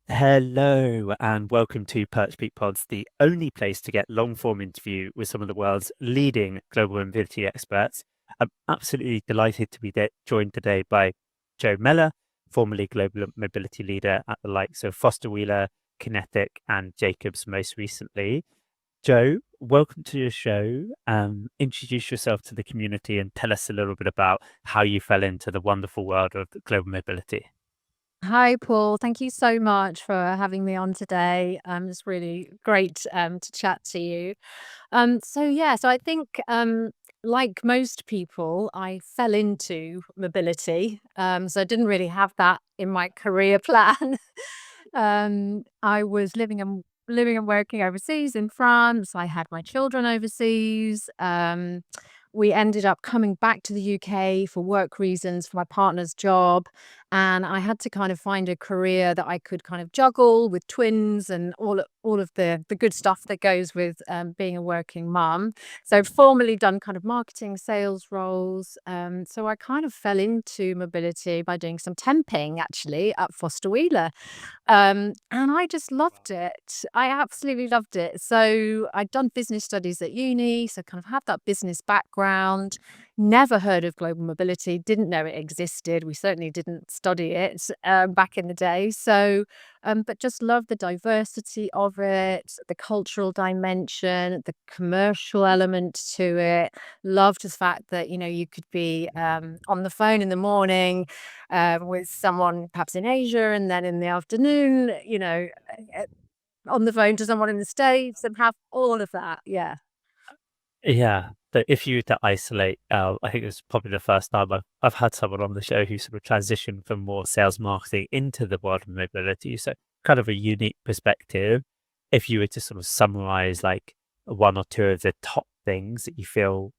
Hello and welcome to PerchPeek Pods, the only place to get long-form interview with some of the world's leading global mobility experts. I'm absolutely delighted to be joined today by Joe Mellor, formerly global mobility leader at the likes of Foster Wheeler, QinetiQ, and Jacobs most recently. Joe, welcome to your show. Introduce yourself to the community and tell us a little bit about how you fell into the wonderful world of global mobility. Hi, Paul. Thank you so much for having me on today. It's really great to chat to you. So I think, like most people, I fell into mobility. So I didn't really have that in my career plan. I was living and working overseas in France. I had my children overseas. We ended up coming back to the UK for work reasons for my partner's job. And I had to kind of find a career that I could kind of juggle with twins and all of the good stuff that goes with being a working mum. So I've formerly done kind of marketing, sales roles. So I kind of fell into mobility by doing some temping actually at Foster Wheeler. And I just loved it. I absolutely loved it. So I'd done business studies at uni, so kind of had that business background. Never heard of global mobility, didn't know it existed. We certainly didn't study it back in the day. But just loved the diversity of it, the cultural dimension, the commercial element to it. Loved the fact that, you could be on the phone in the morning with someone perhaps in Asia, and then in the afternoon, uh, on the phone to someone in the States, and have all of that. Yeah. Yeah. So if you were to isolate, I think it's probably the first time I've had someone on the show who sort of transitioned from more sales marketing into the world of mobility. So kind of a unique perspective. If you were to sort of summarize like one or two of the top things that you feel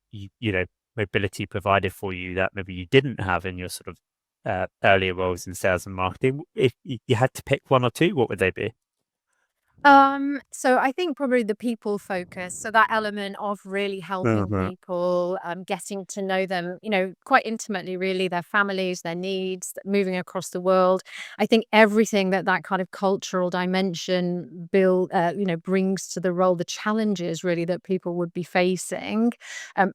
mobility provided for you that maybe you didn't have in your sort of earlier roles in sales and marketing, if you had to pick one or two, what would they be? So I think probably the people focus. So that element of really helping Mhm. people, getting to know them, quite intimately, really, their families, their needs, moving across the world. I think everything that kind of cultural dimension brings to the role, the challenges really that people would be facing,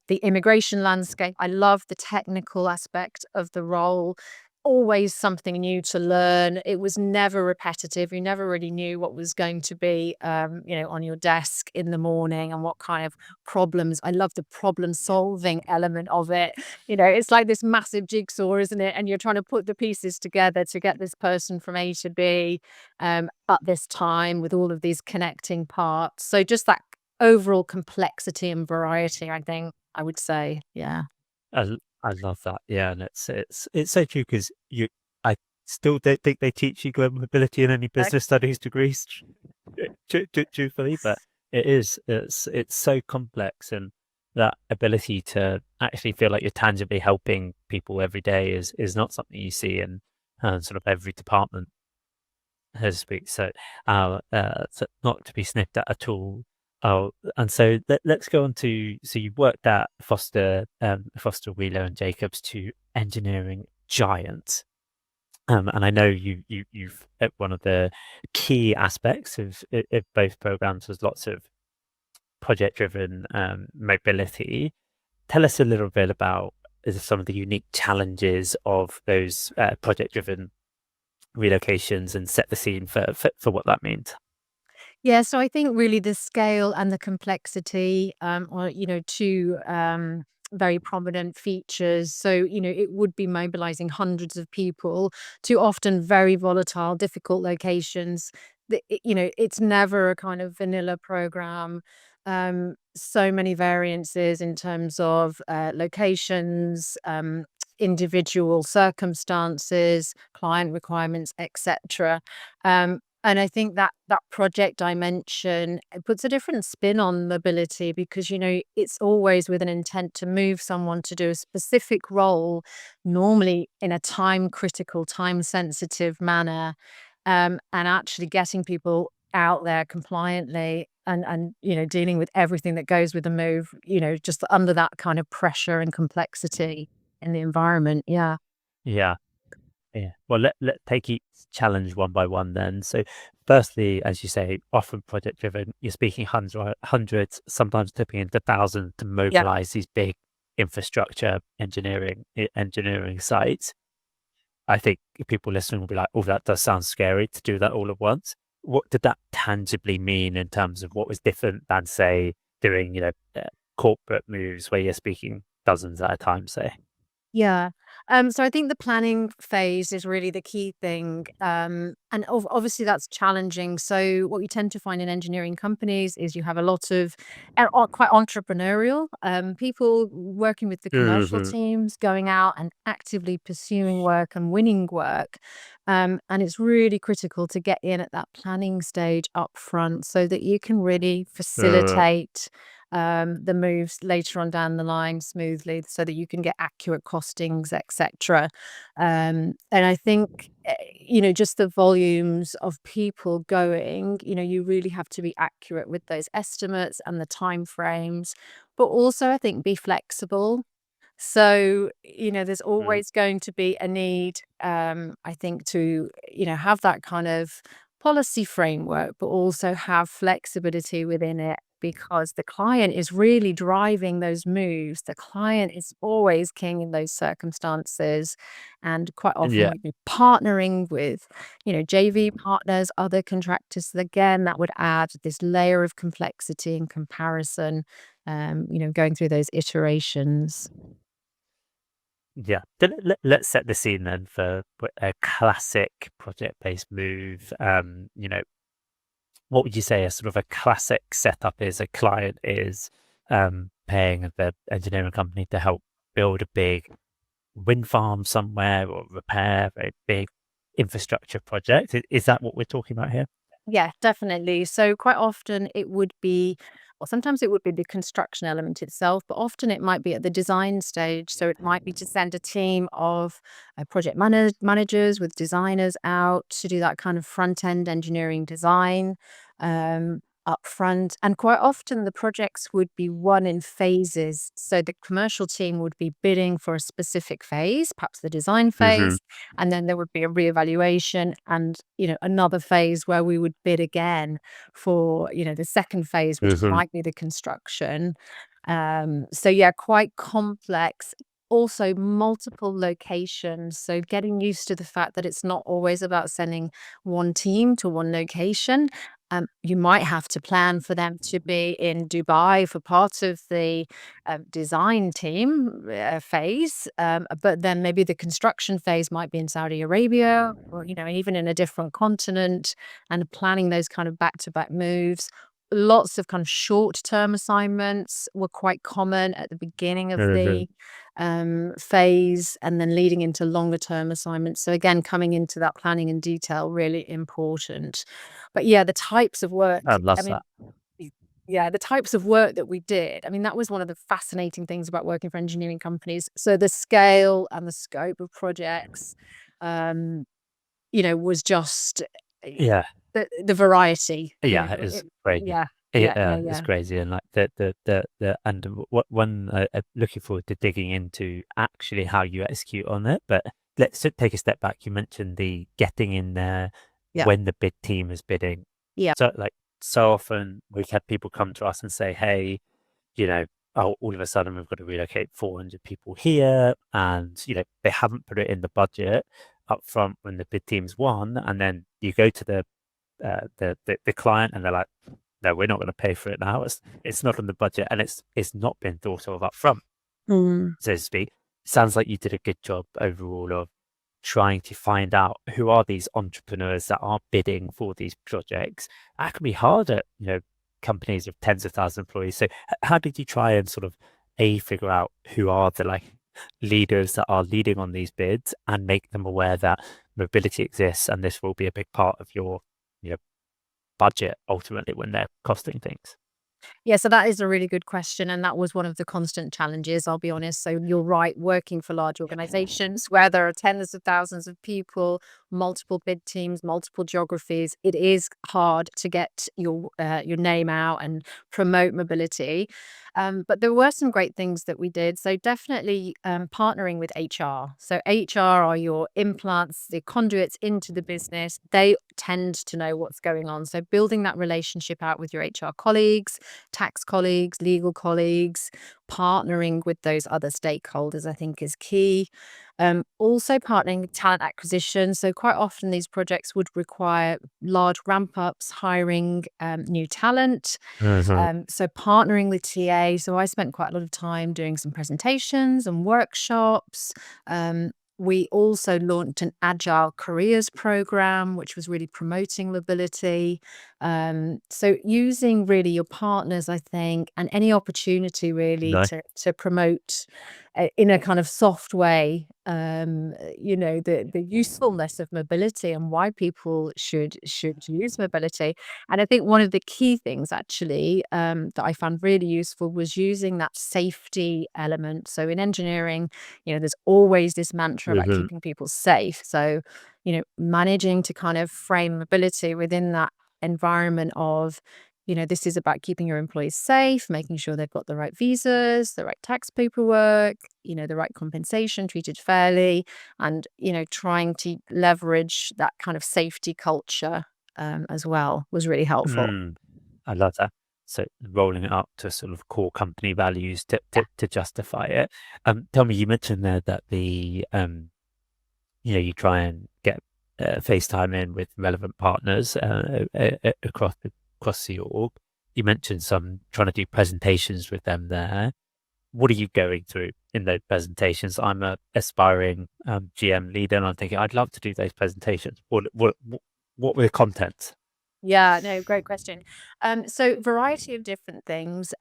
the immigration landscape. I love the technical aspect of the role. Always something new to learn. It was never repetitive. You never really knew what was going to be, on your desk in the morning and what kind of problems. I love the problem solving element of it. It's like this massive jigsaw, isn't it? And you're trying to put the pieces together to get this person from A to B at this time with all of these connecting parts. So just that overall complexity and variety, I think I would say. Yeah. I love that. Yeah, and it's so true because I still don't think they teach you global mobility in any business studies degrees, truthfully, but it's so complex, and that ability to actually feel like you're tangibly helping people every day is not something you see in sort of every department, so to speak. So not to be sniffed at all. Oh, and so let's go on to, so you worked at Foster Wheeler and Jacobs, two engineering giants. And I know you've one of the key aspects of both programs was lots of project driven mobility. Tell us a little bit about some of the unique challenges of those project driven relocations and set the scene for what that means. Yeah, so I think really the scale and the complexity are, two very prominent features. So, it would be mobilizing hundreds of people to often very volatile, difficult locations. It's never a kind of vanilla program. So many variances in terms of locations, individual circumstances, client requirements, etc. And I think that project dimension, it puts a different spin on mobility because, it's always with an intent to move someone to do a specific role, normally in a time critical, time sensitive manner, and actually getting people out there compliantly and dealing with everything that goes with the move, just under that kind of pressure and complexity in the environment. Yeah. Yeah. Yeah. Well, let take each challenge one by one then. So, firstly, as you say, often project driven. You're speaking hundreds, sometimes tipping into thousands to Yeah. mobilize these big infrastructure engineering sites. I think people listening will be like, "Oh, that does sound scary to do that all at once." What did that tangibly mean in terms of what was different than, say, doing corporate moves where you're speaking dozens at a time, say? Yeah. So I think the planning phase is really the key thing. And obviously that's challenging. So what you tend to find in engineering companies is you have a lot of quite entrepreneurial people working with the commercial Hmm. teams, going out and actively pursuing work and winning work. And it's really critical to get in at that planning stage up front so that you can really facilitate the moves later on down the line smoothly so that you can get accurate costings, etc. And I think, just the volumes of people going, you really have to be accurate with those estimates and the time frames, but also I think be flexible. So, there's always going to be a need, I think, to, have that kind of policy framework, but also have flexibility within it because the client is really driving those moves. The client is always king in those circumstances. And quite often Yeah. we'd be partnering with, JV partners, other contractors. So again, that would add this layer of complexity and comparison, going through those iterations. Yeah. Then let's set the scene then for a classic project-based move. What would you say a sort of a classic setup is? A client is paying the engineering company to help build a big wind farm somewhere or repair a big infrastructure project. Is that what we're talking about here? Yeah, definitely. So quite often it would be, or sometimes it would be the construction element itself, but often it might be at the design stage. So it might be to send a team of project managers with designers out to do that kind of front end engineering design up front. And quite often the projects would be won in phases. So the commercial team would be bidding for a specific phase, perhaps the design Hmm. phase, and then there would be a reevaluation and, another phase where we would bid again for, the second phase, which Hmm. might be the construction. So yeah, quite complex. Also multiple locations. So getting used to the fact that it's not always about sending one team to one location. You might have to plan for them to be in Dubai for part of the design team phase, but then maybe the construction phase might be in Saudi Arabia or, even in a different continent, and planning those kind of back-to-back moves. Lots of kind of short-term assignments were quite common at the beginning of Hmm. the phase and then leading into longer term assignments. So again, coming into that planning and detail, really important. But yeah, the types of work, I I love mean, that. yeah, the types of work that we did, I mean, that was one of the fascinating things about working for engineering companies. So the scale and the scope of projects, um, was just Yeah. the variety, Yeah, it is crazy. yeah, yeah, yeah, It's yeah, crazy, and like the and what one looking forward to digging into actually how you execute on it. But take a step back. You mentioned the getting in there yeah, when the bid team is bidding. yeah. So like so often we've had people come to us and say, "Hey, you know, oh, all of a sudden we've got to relocate 400 people here," and they haven't put it in the budget up front when the bid team's won, and then you go to the client and they're like, no, we're not going to pay for it now. It's not on the budget, and it's not been thought of up front, Mm. so to speak. Sounds like you did a good job overall of trying to find out who are these entrepreneurs that are bidding for these projects. That can be hard at companies of tens of thousands of employees. So how did you try and sort of figure out who are the leaders that are leading on these bids and make them aware that mobility exists and this will be a big part of your you know budget ultimately when they're costing things? Yeah, so that is a really good question. And that was one of the constant challenges, I'll be honest. So you're right, working for large organizations where there are tens of thousands of people, multiple bid teams, multiple geographies, it is hard to get your name out and promote mobility. But there were some great things that we did. So definitely partnering with HR. So HR are your implants, the conduits into the business. They tend to know what's going on. So building that relationship out with your HR colleagues, tax colleagues, legal colleagues, partnering with those other stakeholders, I think is key. Also partnering with talent acquisition. So quite often these projects would require large ramp ups, hiring new talent. Mhm. So partnering with TA. So I spent quite a lot of time doing some presentations and workshops. We also launched an Agile Careers program, which was really promoting mobility. So using really your partners, I think, and any opportunity really No. to promote in a kind of soft way, the usefulness of mobility and why people should use mobility. And I think one of the key things actually that I found really useful was using that safety element. So in engineering, there's always this mantra about Mhm. keeping people safe. So, managing to kind of frame mobility within that environment of, this is about keeping your employees safe, making sure they've got the right visas, the right tax paperwork, the right compensation, treated fairly, and, trying to leverage that kind of safety culture as well was really helpful. Mm. I love that. So rolling it up to sort of core company values to justify it. Tell me, you mentioned there that you try and get FaceTime in with relevant partners across the org. You mentioned some trying to do presentations with them there. What are you going through in those presentations? I'm a aspiring GM leader, and I'm thinking I'd love to do those presentations. What were the contents? Yeah, no, great question. So variety of different things.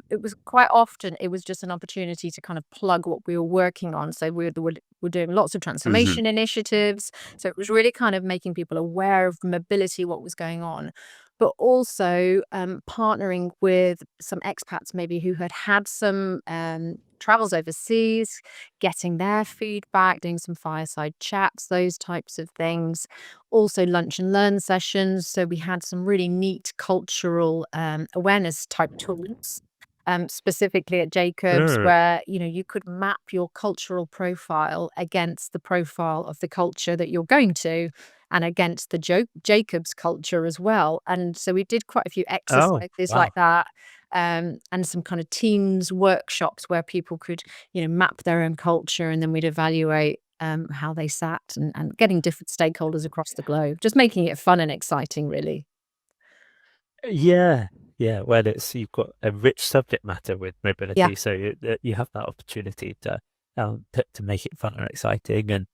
It was quite often it was just an opportunity to kind of plug what we were working on. So we're doing lots of Hmm. transformation initiatives. So it was really kind of making people aware of mobility, what was going on, but also partnering with some expats maybe who had had some travels overseas, getting their feedback, doing some fireside chats, those types of things. Also lunch and learn sessions. So we had some really neat cultural awareness type tools, specifically at Jacobs, Mm. where you could map your cultural profile against the profile of the culture that you're going to, and against the Jacobs culture as well. And so we did quite a few Oh, exercises wow. like that. And some kind of teams workshops where people could, map their own culture, and then we'd evaluate how they sat, and getting different stakeholders across the globe, just making it fun and exciting, really. Yeah, yeah. Well, you've got a rich subject matter with Yeah. mobility, so you have that opportunity to make it fun and exciting, and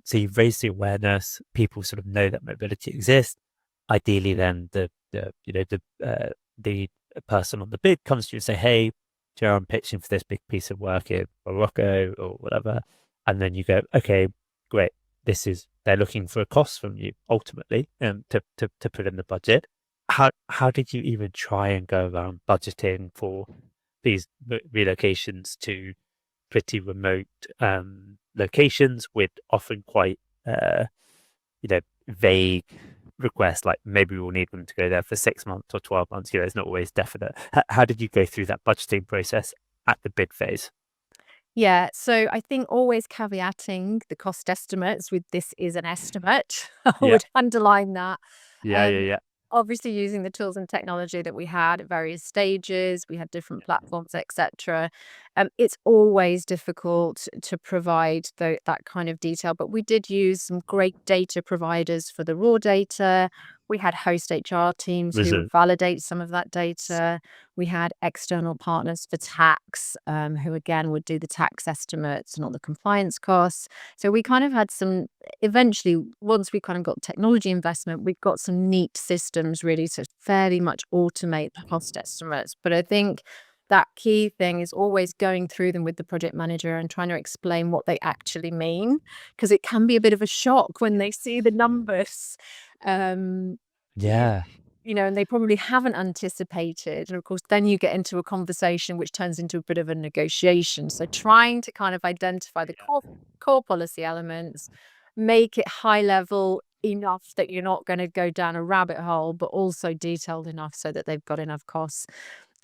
so you've raised the awareness. People sort of know that mobility exists. Ideally, then the person on the bid comes to you and say, "Hey, Joe, I'm pitching for this big piece of work in Morocco or whatever," and then you go, "Okay, great. They're looking for a cost from you ultimately, to put in the budget." How did you even try and go around budgeting for these relocations to pretty remote locations with often quite uh, vague requests, like maybe we'll need them to go there for 6 months or 12 months. It's not always definite. How did you go through that budgeting process at the bid phase? Yeah, so I think always caveating the cost estimates with "this is an estimate." I Yeah, would underline that. yeah, yeah, Um, yeah. Obviously using the tools and technology that we had at various stages, we had different platforms, etc. It's always difficult to provide that kind of detail, but we did use some great data providers for the raw data. We had host HR teams who would Listen, validate some of that data. We had external partners for tax, who again would do the tax estimates and all the compliance costs. So we kind of had some, eventually, once we kind of got technology investment, we got some neat systems really to fairly much automate the cost estimates. But I think that key thing is always going through them with the project manager and trying to explain what they actually mean, because it can be a bit of a shock when they see the numbers. Um, you, yeah, and they probably haven't anticipated. And of course, then you get into a conversation which turns into a bit of a negotiation. So trying to kind of identify the core policy elements, make it high level enough that you're not going to go down a rabbit hole, but also detailed enough so that they've got enough costs.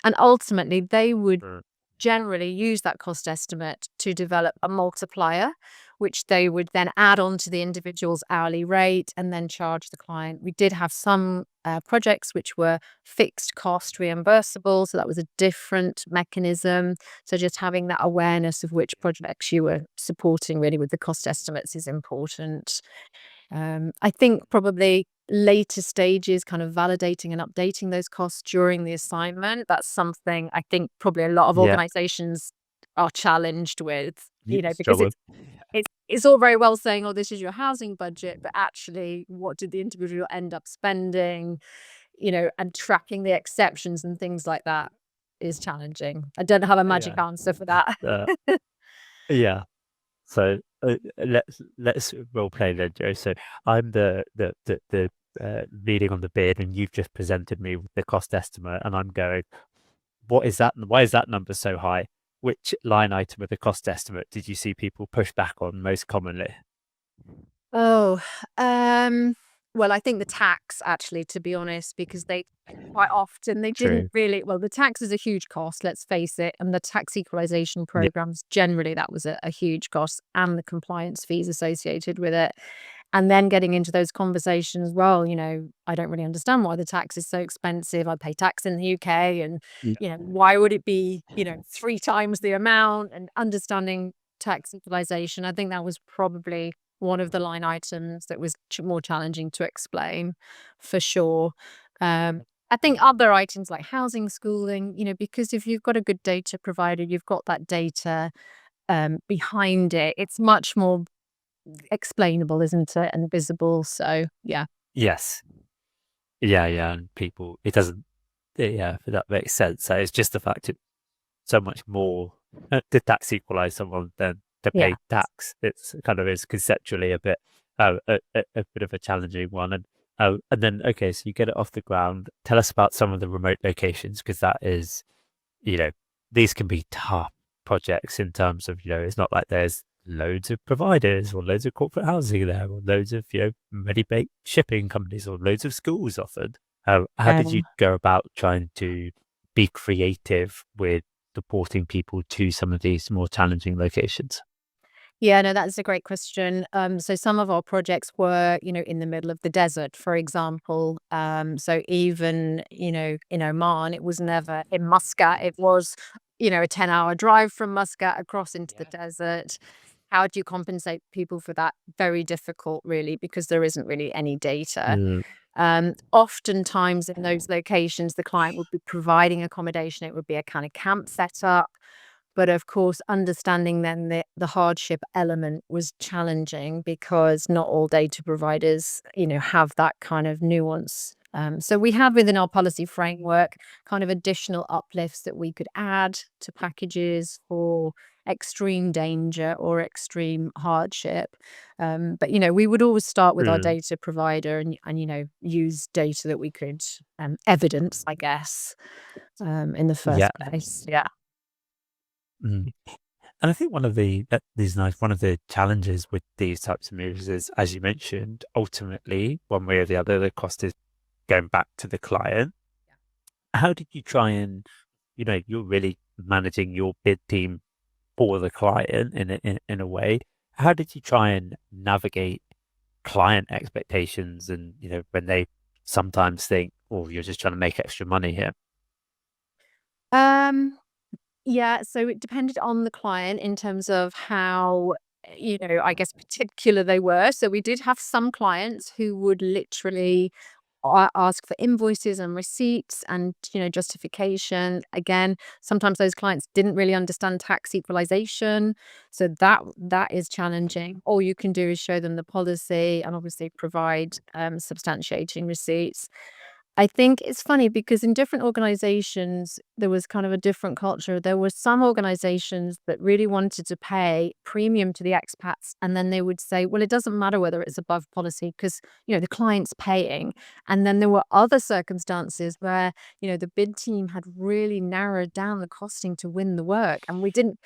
And ultimately, they would Mm. generally use that cost estimate to develop a multiplier, which they would then add on to the individual's hourly rate and then charge the client. We did have some projects which were fixed cost reimbursable, so that was a different mechanism. So just having that awareness of which projects you were supporting really with the cost estimates is important. I think probably later stages, kind of validating and updating those costs during the assignment. That's something I think probably a lot of Yeah. organizations are challenged with, because Struggle. it's all very well saying, oh, this is your housing budget, but actually what did the individual end up spending, and tracking the exceptions and things like that is challenging. I don't have a magic Yeah. answer for that. Yeah. So let's role play then, Joe. So I'm the leading on the bid, and you've just presented me with the cost estimate, and I'm going, what is that? Why is that number so high? Which line item of the cost estimate did you see people push back on most commonly? Oh, well, I think the tax actually, to be honest, because they quite often they didn't True. really well, the tax is a huge cost, let's face it, and the tax equalization Yeah. programs, generally, that was a huge cost, and the compliance fees associated with it. And then getting into those conversations, well, I don't really understand why the tax is so expensive. I pay tax in the UK, and why would it be, 3 times the amount? And understanding tax equalization, I think that was probably one of the line items that was more challenging to explain, for sure. I think other items like housing, schooling, because if you've got a good data provider, you've got that data behind it, it's much more explainable, isn't it? And visible. So, yeah. Yes. Yeah, yeah. And people, it doesn't, yeah, that makes sense. So it's just the fact it's so much more to tax equalize someone than to Yeah. pay tax. It's kind of is conceptually a bit, a bit of a challenging one. And then, okay, so you get it off the ground. Tell us about some of the remote locations, because that is, you know, these can be tough projects in terms of, it's not like there's loads of providers or loads of corporate housing there or loads of, ready-baked shipping companies or loads of schools offered. How did you go about trying to be creative with supporting people to some of these more challenging locations? Yeah, no, that's a great question. So some of our projects were, in the middle of the desert, for example. So even, in Oman, it was never in Muscat. It was, a 10-hour drive from Muscat across into the desert. How do you compensate people for that? Very difficult, really, because there isn't really any data. Mm, Oftentimes in those locations, the client would be providing accommodation. It would be a kind of camp setup. But of course, understanding then the hardship element was challenging because not all data providers, have that kind of nuance. So we have within our policy framework kind of additional uplifts that we could add to packages for extreme danger or extreme hardship. But we would always start with our mm, data provider and use data that we could evidence, I guess, in the first yeah. place. Yeah. Mm. And I think one of the challenges with these types of moves is, as you mentioned, ultimately, one way or the other, the cost is going back to the client. How did you try and, you're really managing your bid team for the client in a way. How did you try and navigate client expectations and, when they sometimes think, oh, you're just trying to make extra money here? Um, yeah, so it depended on the client in terms of how, I guess particular they were. So we did have some clients who would literally ask for invoices and receipts and, justification. Again, sometimes those clients didn't really understand tax equalization. So that is challenging. All you can do is show them the policy and obviously provide substantiating receipts. I think it's funny because in different organizations, there was kind of a different culture. There were some organizations that really wanted to pay premium to the expats, and then they would say, well, it doesn't matter whether it's above policy because, the client's paying. And then there were other circumstances where, the bid team had really narrowed down the costing to win the work. And we didn't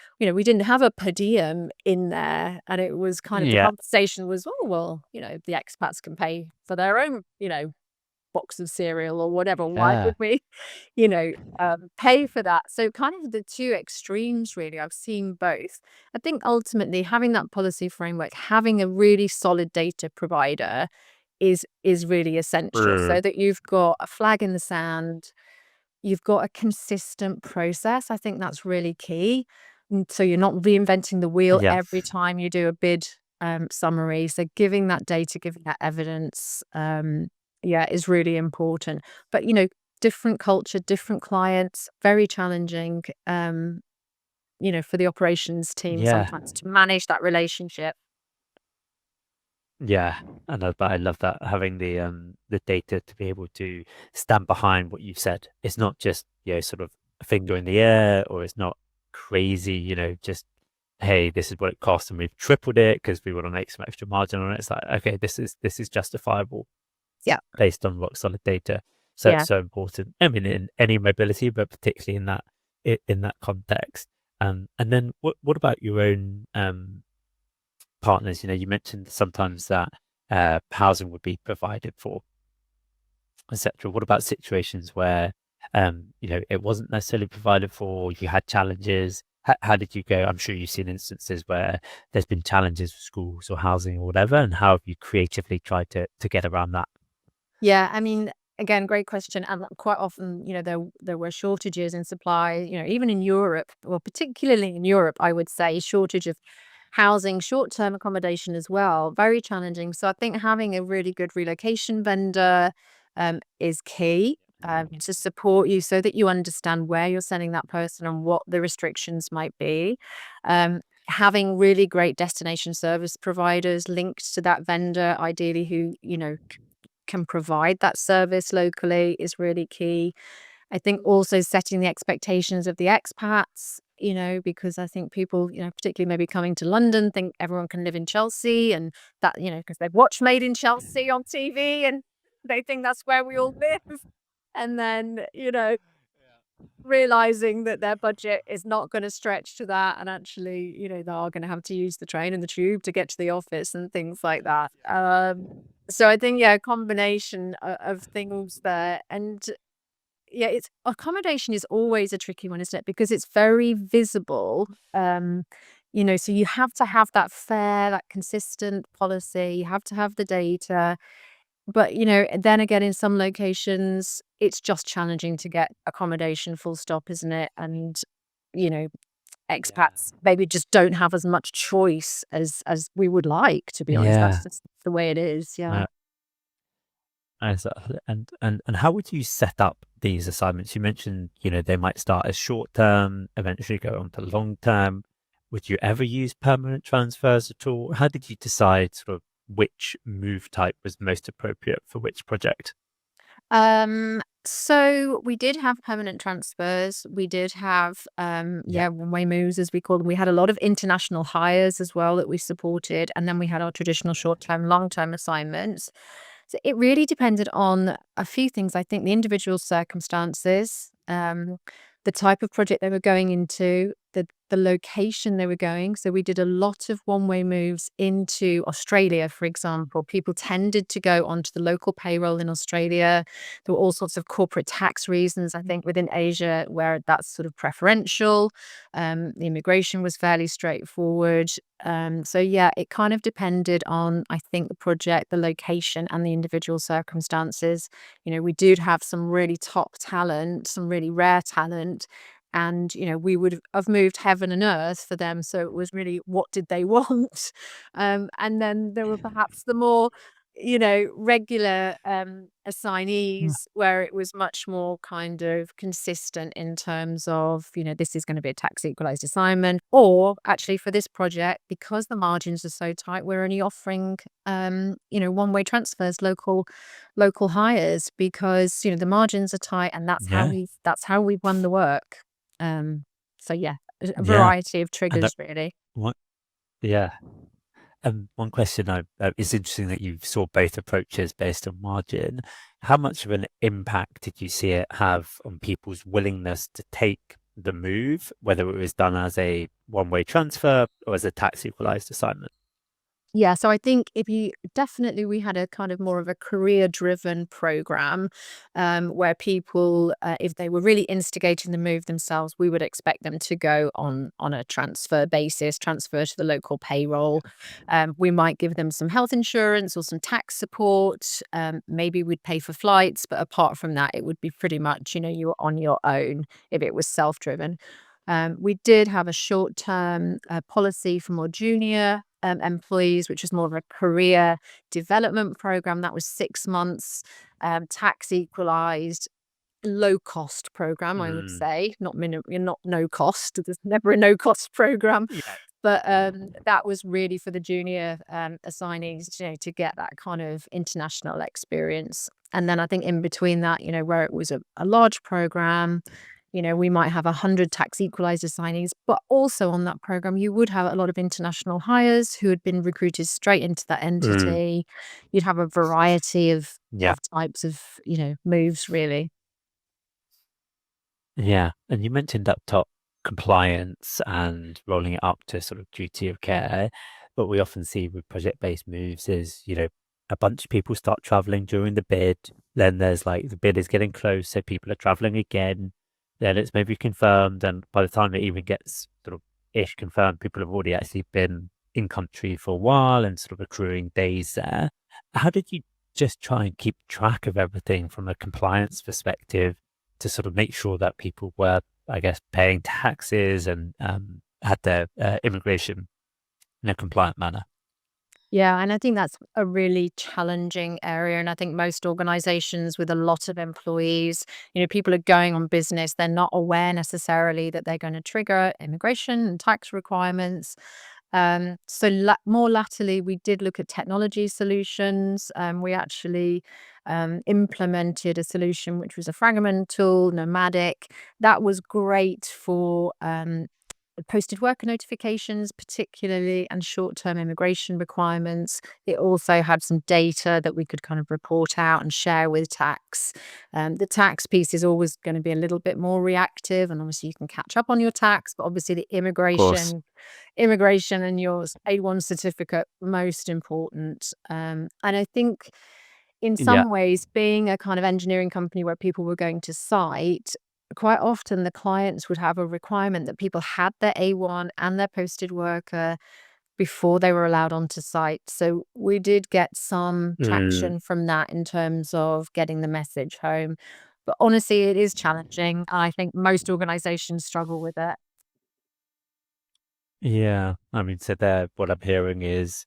have a per diem in there. And it was kind of the Yeah. conversation was, oh, well, the expats can pay for their own, box of cereal or whatever. Why Yeah. would we, pay for that? So kind of the two extremes, really. I've seen both. I think ultimately having that policy framework, having a really solid data provider is really essential, Mm. so that you've got a flag in the sand, you've got a consistent process. I think that's really key. So you're not reinventing the wheel Yeah. every time you do a bid summary. So giving that data, giving that evidence, is really important. But different culture, different clients, very challenging. For the operations team Yeah. sometimes to manage that relationship. Yeah, I love that having the data to be able to stand behind what you said. It's not just, sort of a finger in the air, or it's not crazy, just, hey, this is what it costs and we've tripled it because we want to make some extra margin on it. It's like, okay, this is justifiable Yeah, based on rock solid data. So yeah. it's so important. I mean, in any mobility, but particularly in that context. And then what about your own partners? You mentioned sometimes that housing would be provided for, etc. What about situations where it wasn't necessarily provided for, you had challenges? How did you go? I'm sure you've seen instances where there's been challenges with schools or housing or whatever, and how have you creatively tried to get around that? Yeah, I mean, again, great question. And quite often, there were shortages in supply, even in Europe, well, particularly in Europe, I would say shortage of housing, short-term accommodation as well, very challenging. So I think having a really good relocation vendor is key to support you so that you understand where you're sending that person and what the restrictions might be. Having really great destination service providers linked to that vendor, ideally who, can provide that service locally is really key. I think also setting the expectations of the expats, because I think people, particularly maybe coming to London, think everyone can live in Chelsea and that, because they've watched Made in Chelsea on TV and they think that's where we all live. And then, realizing that their budget is not going to stretch to that, and actually, they are going to have to use the train and the tube to get to the office and things like that. So I think, yeah, a combination of things there. And yeah, it's accommodation is always a tricky one, isn't it? Because it's very visible. So you have to have that fair, that consistent policy. You have to have the data. But, then again, in some locations, it's just challenging to get accommodation, full stop, isn't it? And, you know, Yeah. expats maybe just don't have as much choice as we would like, to be honest. That's Yeah. just the way it is. Yeah. Uh, Exactly. And how would you set up these assignments? You mentioned, they might start as short term, eventually go on to long term. Would you ever use permanent transfers at all? How did you decide sort of which move type was most appropriate for which project? So we did have permanent transfers. We did have, Yeah. one-way moves, as we call them. We had a lot of international hires as well that we supported, and then we had our traditional short-term, long-term assignments. So it really depended on a few things. I think the individual circumstances, the type of project they were going into, the location they were going. So we did a lot of one-way moves into Australia, for example. People tended to go onto the local payroll in Australia. There were all sorts of corporate tax reasons, I think, within Asia where that's sort of preferential. The immigration was fairly straightforward. So yeah, it kind of depended on, I think, the project, the location, and the individual circumstances. We did have some really top talent, some really rare talent, and we would have moved heaven and earth for them. So it was really, what did they want? And then there were perhaps the more regular Mm. assignees where it was much more kind of consistent in terms of, this is going to be a tax equalized assignment, or actually for this project, because the margins are so tight, we're only offering, one-way transfers, local hires, because, the margins are tight, and Yeah. that's how we've won the work. So yeah, a Yeah. variety of And triggers really. what, yeah. One question it's interesting that you saw both approaches based on margin. How much of an impact did you see it have on people's willingness to take the move, whether it was done as a one-way transfer or as a tax equalized assignment? Yeah, so I think we had a kind of more of a career-driven program, where people, if they were really instigating the move themselves, we would expect them to go on a transfer basis, transfer to the local payroll. We might give them some health insurance or some tax support. Maybe we'd pay for flights, but apart from that, it would be pretty much, you were on your own if it was self-driven. We did have a short-term policy for more junior employees, which was more of a career development program. That was 6 months, tax equalized, low cost program, I would Mm. say, not no cost. There's never a no cost program, Yeah. but that was really for the junior assignees, to get that kind of international experience. And then I think in between that, where it was a large program, we might have 100 tax equalized assignees, but also on that program, you would have a lot of international hires who had been recruited straight into that Mm. entity. You'd have a variety Yeah. of types of, moves really. Yeah. And you mentioned up top compliance and rolling it up to sort of duty of care. What we often see with project-based moves is, a bunch of people start traveling during the bid. Then there's like the bid is getting close, so people are traveling again. Then it's maybe confirmed, and by the time it even gets sort of ish confirmed, people have already actually been in country for a while and sort of accruing days there. How did you just try and keep track of everything from a compliance perspective to sort of make sure that people were, I guess, paying taxes and had their immigration in a compliant manner? Yeah, and I think that's a really challenging area. And I think most organizations with a lot of employees, people are going on business, they're not aware necessarily that they're going to trigger immigration and tax requirements. More latterly, we did look at technology solutions. We actually implemented a solution which was a fragment tool, nomadic. That was great for posted worker notifications, particularly, and short-term immigration requirements. It also had some data that we could kind of report out and share with tax. The tax piece is always going to be a little bit more reactive, and obviously you can catch up on your tax, but obviously the Of course. immigration and your A1 certificate, most important. And I think in Yeah. some ways, being a kind of engineering company where people were going to site, quite often the clients would have a requirement that people had their A1 and their posted worker before they were allowed onto site. So we did get some Mm. traction from that in terms of getting the message home. But honestly, it is challenging. I think most organizations struggle with it. Yeah. I mean, so there, what I'm hearing is,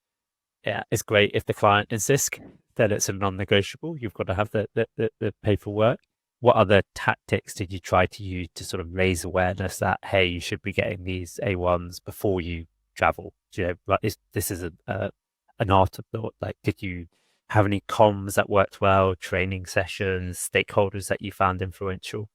yeah, it's great if the client insists that it's a non-negotiable. You've got to have the paperwork. What other tactics did you try to use to sort of raise awareness that, hey, you should be getting these A1s before you travel? Like this is an art of thought. Like, did you have any comms that worked well, training sessions, stakeholders that you found influential?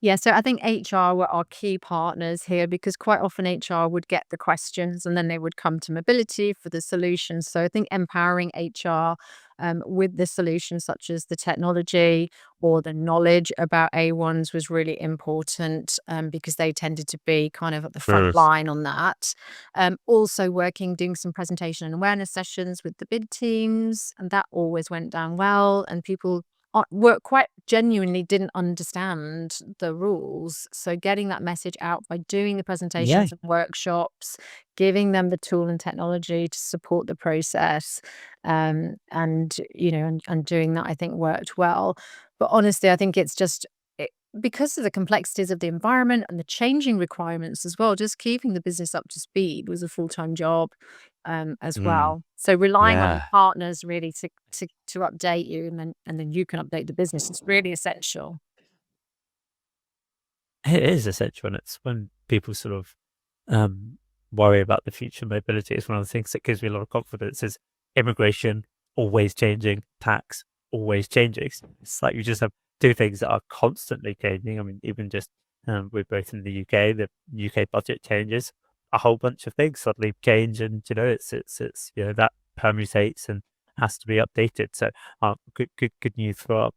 Yeah, so I think HR were our key partners here because quite often HR would get the questions and then they would come to mobility for the solutions. So I think empowering HR with the solutions such as the technology or the knowledge about A1s was really important because they tended to be kind of at the front Mm. line on that. Also doing some presentation and awareness sessions with the bid teams, and that always went down well. And people were quite genuinely didn't understand the rules. So getting that message out by doing the Yeah. presentations and workshops, giving them the tool and technology to support the process, and doing that, I think worked well. But honestly, I think it's just because of the complexities of the environment and the changing requirements as well, just keeping the business up to speed was a full-time job as Mm. well. So relying on your Yeah. partners really to update you, and then you can update the business is really essential. It is essential, and it's when people sort of um, worry about the future mobility. It's one of the things that gives me a lot of confidence is immigration always changing, tax always changing. It's like you just have two things that are constantly changing. I mean, even just we're both in the UK, the UK budget changes, a whole bunch of things suddenly change, and it's that permutates and has to be updated. So good news for our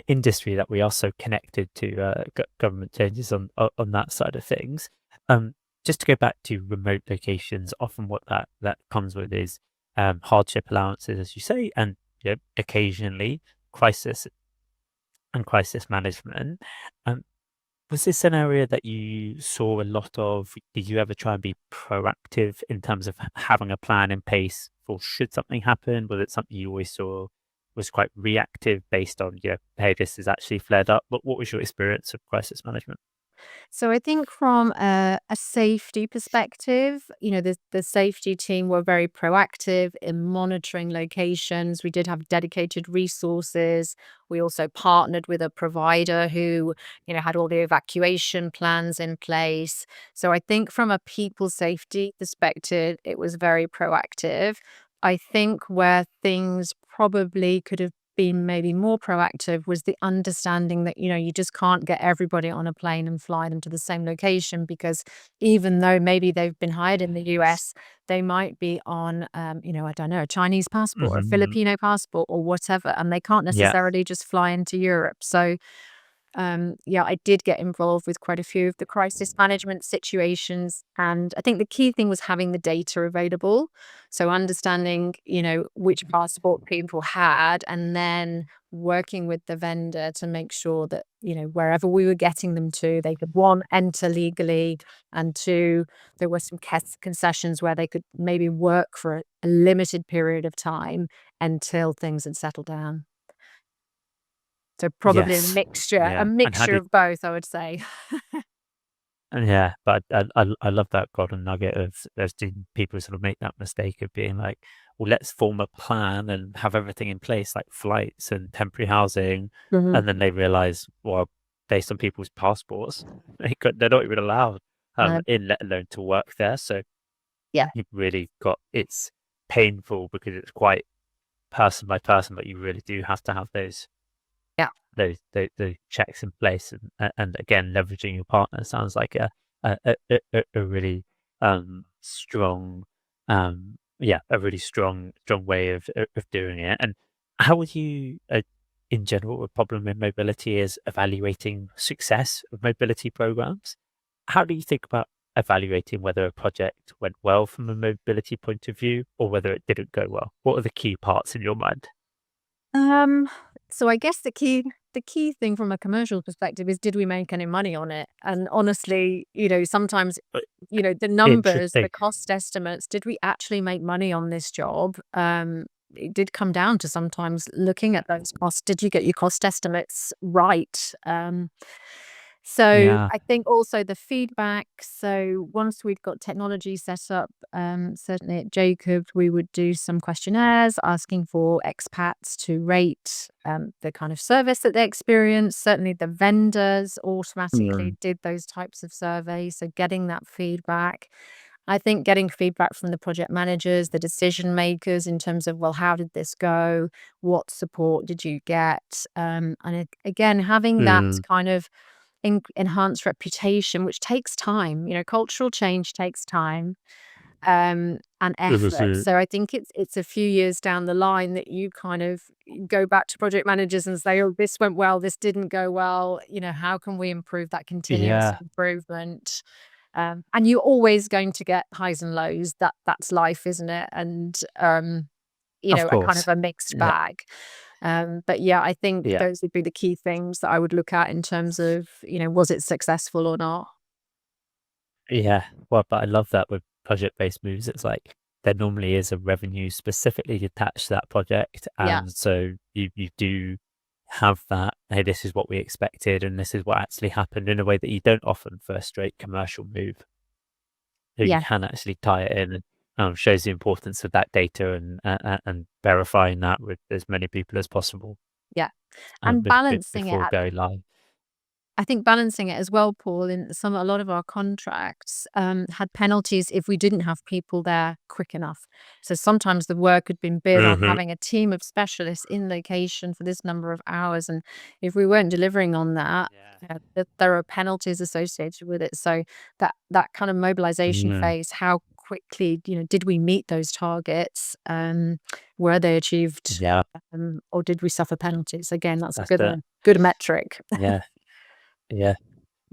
industry that we are so connected to government changes on that side of things. Um, just to go back to remote locations, often what that comes with is hardship allowances, as you say, and occasionally crisis and crisis management. Um, was this an area that you saw a lot of? Did you ever try and be proactive in terms of having a plan in place for should something happen? Was it something you always saw was quite reactive based on, hey, this is actually flared up? What was your experience of crisis management? So I think from a safety perspective, the safety team were very proactive in monitoring locations. We did have dedicated resources. We also partnered with a provider who, had all the evacuation plans in place. So I think from a people safety perspective, it was very proactive. I think where things probably could have been maybe more proactive was the understanding that, you just can't get everybody on a plane and fly them to the same location because even though maybe they've been hired in the US, they might be on, I don't know, a Chinese passport or a Hmm. Filipino passport or whatever, and they can't Yeah. necessarily just fly into Europe. So yeah, I did get involved with quite a few of the crisis management situations. And I think the key thing was having the data available. So understanding, which passport people had, and then working with the vendor to make sure that, wherever we were getting them to, they could, one, enter legally, and two, there were some concessions where they could maybe work for a limited period of time until things had settled down. So probably a Yes. mixture a Yeah. And how mixture did of both, I would say. yeah, but I love that golden nugget of there's people sort of make that mistake of being like, well, let's form a plan and have everything in place, like flights and temporary housing, Mhm. and then they realize, well, based on people's passports, they're not even allowed No. in, let alone to work there. So Yeah. you've really got it's painful because it's quite person by person, but you really do have to have Yeah. those checks in place, and again leveraging your partner sounds like a really strong a really strong way of doing it. And how would you in general, a problem in mobility is evaluating success of mobility programs. How do you think about evaluating whether a project went well from a mobility point of view or whether it didn't go well? What are the key parts in your mind? Um, so I guess the key thing from a commercial perspective is, did we make any money on it? And honestly, sometimes, Uh, the numbers, Interesting. the cost estimates, did we actually make money on this job? It did come down to sometimes looking at those costs. Did you get your cost estimates right? So Yeah. I think also the feedback. So once we'd got technology set up, certainly at Jacobs, we would do some questionnaires asking for expats to rate the kind of service that they experience. Certainly the vendors automatically Mm. did those types of surveys. So getting that feedback. I think getting feedback from the project managers, the decision makers in terms of, well, how did this go? What support did you get? Again, having that Mm. kind of enhanced reputation, which takes time. Cultural change takes time, and effort. Obviously. So I think it's a few years down the line that you kind of go back to project managers and say, "Oh, this went well, this didn't go well. How can we improve that continuous Yeah, improvement?" And you're always going to get highs and lows. That's life, isn't it? And of a kind of course. a mixed Yeah, bag. But yeah, I think yeah, those would be the key things that I would look at in terms of, was it successful or not? yeah. Well, but I love that with project-based moves, it's like there normally is a revenue specifically attached to that project, Yeah. and so you do have that, "Hey, this is what we expected, and this is what actually happened," in a way that you don't often for a straight commercial move. So you Yeah. can actually tie it in, and shows the importance of that data and verifying that with as many people as possible, Yeah. And balancing it before at going live. I think balancing it as well, Paul, in a lot of our contracts, had penalties if we didn't have people there quick enough. So sometimes the work had been bid on Mhm. having a team of specialists in location for this number of hours, and if we weren't delivering on that, Yeah. there are penalties associated with it. So that kind of mobilization Mm. phase, how quickly, did we meet those targets? Were they achieved, Yeah, or did we suffer penalties? Again, that's a that's it. good metric. Yeah, yeah.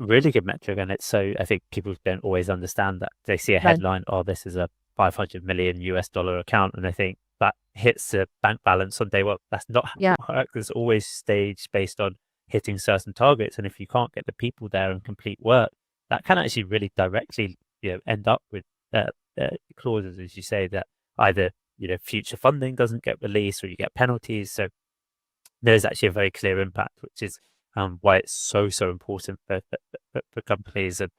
really good metric, and it's so I think people don't always understand that. They see a No. headline, oh, this is a 500 million US dollar account, and I think that hits the bank balance on day one. That's not how Yeah. it works. There's always staged based on hitting certain targets, and if you can't get the people there and complete work, that can actually really directly end up with clauses, as you say, that either future funding doesn't get released or you get penalties. So there's actually a very clear impact, which is why it's so important for companies, and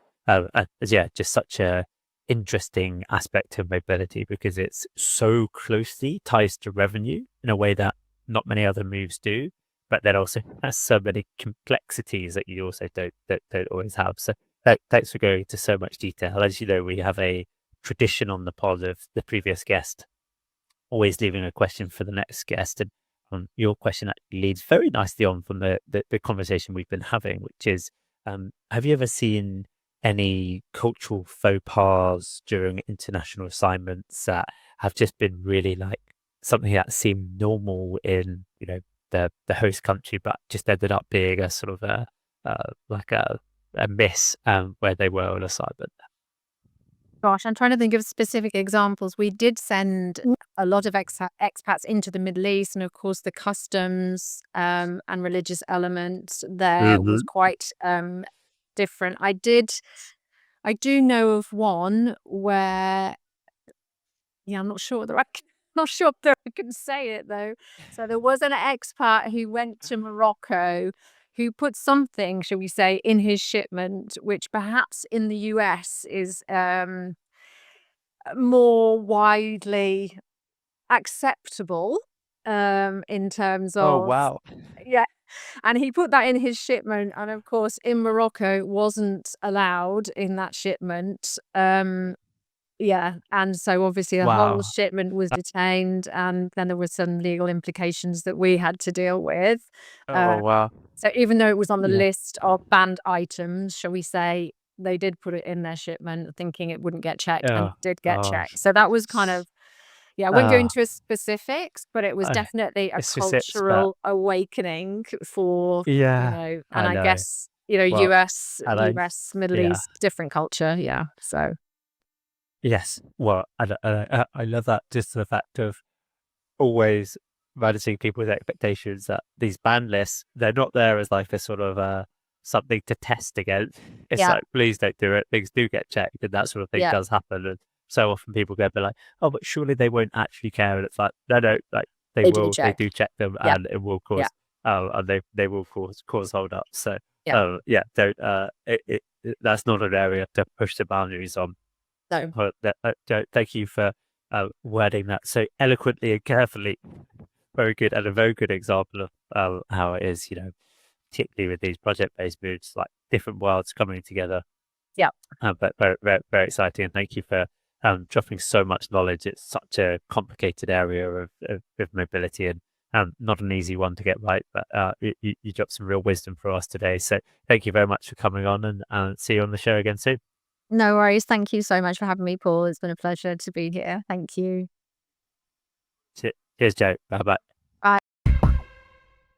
yeah, just such a interesting aspect of mobility, because it's so closely ties to revenue in a way that not many other moves do, but then also has so many complexities that you also don't always have. So thanks for going into so much detail. As you know, we have a tradition on the pod of the previous guest always leaving a question for the next guest, and your question actually leads very nicely on from the conversation we've been having, which is, have you ever seen any cultural faux pas during international assignments that have just been really like something that seemed normal in the host country, but just ended up being a sort of a miss where they were on assignment? Gosh, I'm trying to think of specific examples. We did send a lot of expats into the Middle East, and of course, the customs and religious element there was quite different. I do know of one where, yeah, I'm not sure that not sure that I can say it though. So there was an expat who went to Morocco who put something, shall we say, in his shipment, which perhaps in the US is more widely acceptable in terms Oh, of, wow. yeah. And he put that in his shipment, and of course in Morocco wasn't allowed in that shipment. Yeah, and so obviously the whole Wow. shipment was detained, and then there were some legal implications that we had to deal with. Oh, wow. So even though it was on the Yeah. list of banned items, shall we say, they did put it in their shipment thinking it wouldn't get checked, and Oh, it did get checked. gosh. So that was kind of, yeah, I won't go Oh, into specifics, but it was definitely a it's just but cultural awakening for, yeah, and I I know. guess, Well, I Middle yeah. East, different culture. Yeah. So, Yes. Well, I love that, just the fact of always managing people's expectations, that these ban lists, they're not there as like a sort of something to test against. It's yeah, like, please don't do it. Things do get checked, and that sort of thing yeah, does happen. And so often people go be like, oh, but surely they won't actually care. And it's like, no, like they do they check. do check them, Yeah, and it will yeah, cause and they will cause hold up. So yeah. yeah, don't that's not an area to push the boundaries on. No. Well, thank you for wording that so eloquently and carefully. Very good, and a very good example of how it is, particularly with these project-based moves, like different worlds coming together. Yeah. But very, very, very exciting. And thank you for dropping so much knowledge. It's such a complicated area of mobility, and not an easy one to get right. But you dropped some real wisdom for us today. So thank you very much for coming on, and see you on the show again soon. No worries. Thank you so much for having me, Paul. It's been a pleasure to be here. Thank you. Cheers, Joe. Bye bye.